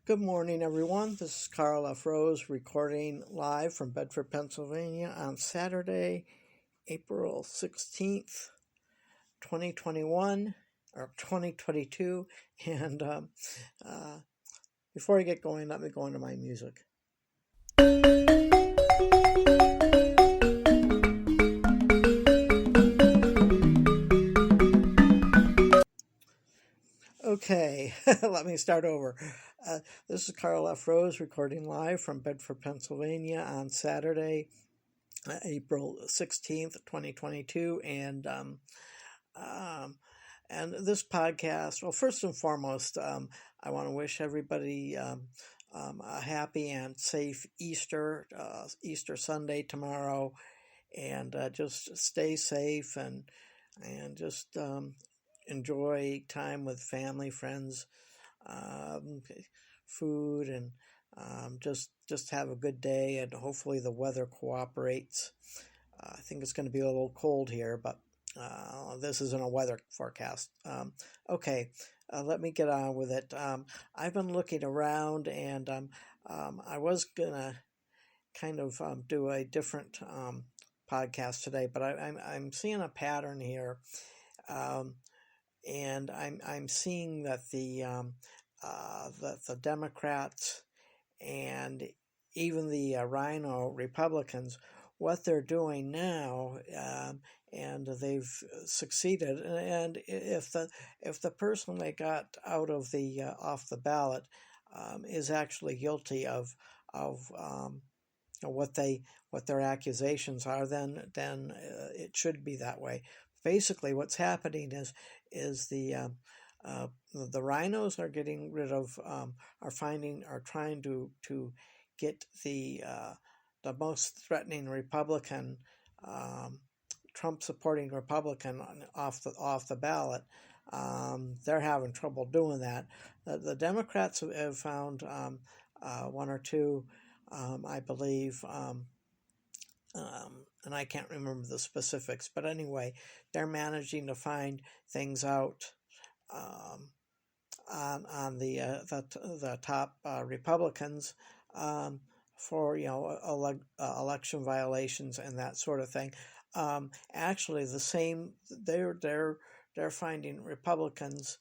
Good morning, everyone. This is Karl Ep153 recording live from Bedford, Pennsylvania on Saturday, April 16th, 2021 or 2022. And before I get going, let me go into my music. Okay, let me start over. This is Karl Ep153 recording live from Bedford, Pennsylvania on Saturday, April 16th, 2022. And this podcast, well, first and foremost, I want to wish everybody a happy and safe Easter Sunday tomorrow, and just stay safe and just enjoy time with family, friends, food, and just have a good day. And hopefully the weather cooperates. I think it's going to be a little cold here, but this isn't a weather forecast. Okay, let me get on with it. I've been looking around, and I was gonna kind of do a different podcast today, but I'm seeing a pattern here, and I'm seeing that the Democrats and even the Rhino Republicans, what they're doing now, and they've succeeded. And if the person they got out of the off the ballot is actually guilty of what their accusations are, then it should be that way. Basically, what's happening is the rhinos are getting rid of are trying to get the most threatening Republican, Trump supporting Republican off the ballot. They're having trouble doing that. The Democrats have found one or two, I believe, and I can't remember the specifics, but anyway, they're managing to find things out on the top Republicans for election violations and that sort of thing. Actually, the same they're finding Republicans,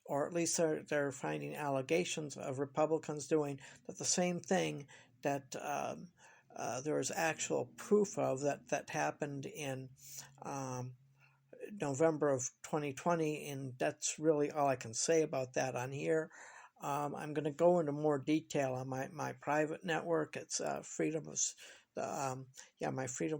or at least they're finding allegations of Republicans doing the same thing that there is actual proof of that happened in November of 2020, and that's really all I can say about that on here. I'm going to go into more detail on my private network. It's my Freedom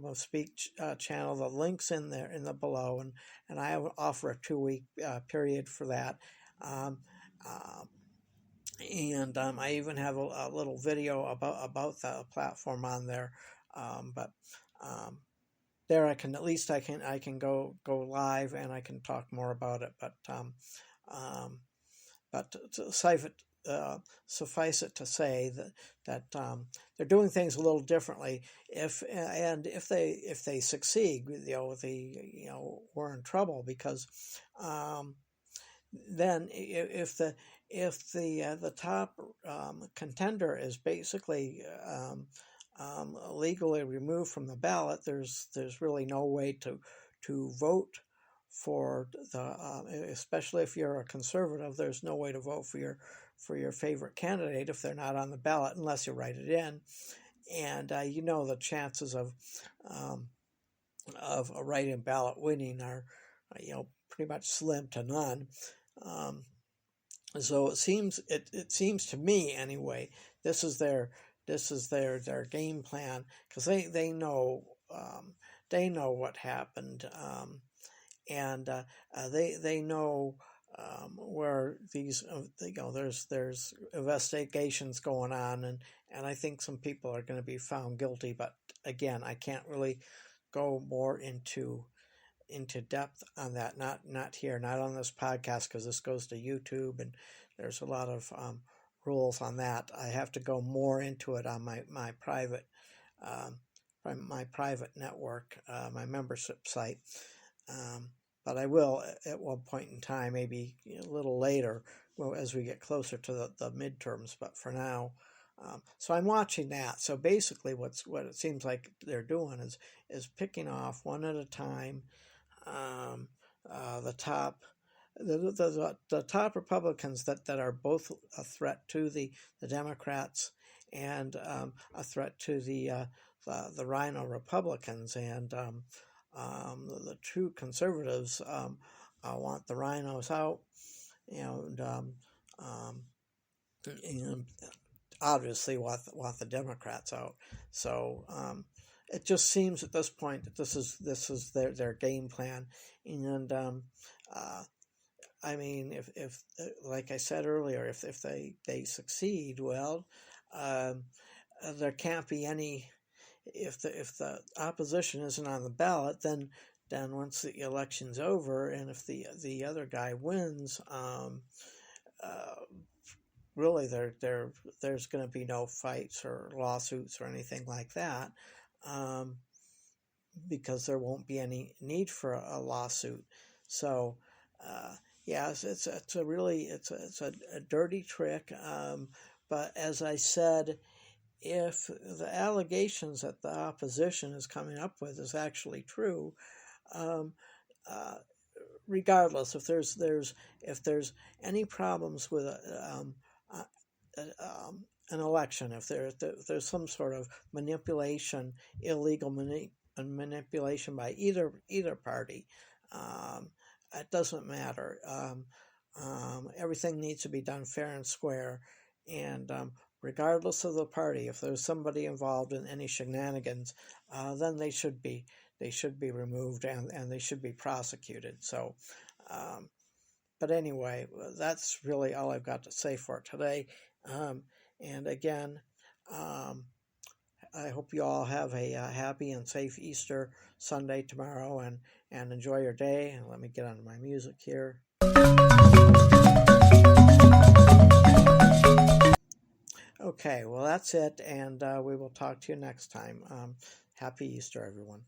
of Speech channel. The link's in there in the below, and I offer a 2-week period for that. And I even have a little video about the platform on there, but there I can go live and I can talk more about it. But to suffice it to say that they're doing things a little differently. If they succeed, we're in trouble, because then if the top contender is basically legally removed from the ballot, there's really no way to vote for especially if you're a conservative. There's no way to vote for your favorite candidate if they're not on the ballot, unless you write it in. And the chances of a write-in ballot winning are pretty much slim to none. So it seems to me anyway, this is their game plan, because they know what happened, and they know where these there's investigations going on, and I think some people are going to be found guilty. But again, I can't really go more into depth on that, not here, not on this podcast, because this goes to YouTube and there's a lot of rules on that. I have to go more into it on my private network, my membership site, but I will at one point in time, maybe a little later, well, as we get closer to the midterms. But for now, so I'm watching that. So basically, what it seems like they're doing is picking off one at a time the top. The top Republicans that are both a threat to the Democrats and a threat to the Rhino Republicans, and the true conservatives want the Rhinos out, and obviously want the Democrats out. So it just seems at this point that this is their game plan, and I mean, if like I said earlier, if they succeed, well, there can't be any. If the opposition isn't on the ballot, then once the election's over, and if the other guy wins, really there's going to be no fights or lawsuits or anything like that, because there won't be any need for a lawsuit. So. Yes, it's a dirty trick, but as I said, if the allegations that the opposition is coming up with is actually true, regardless if there's any problems with an election, if there's some sort of manipulation, illegal manipulation by either party. It doesn't matter. Everything needs to be done fair and square, and regardless of the party, if there's somebody involved in any shenanigans, then they should be removed and they should be prosecuted. So, but anyway, that's really all I've got to say for today. And again, I hope you all have a happy and safe Easter Sunday tomorrow, and enjoy your day. And let me get on my music here. Okay, well, that's it, and we will talk to you next time. Happy Easter, everyone.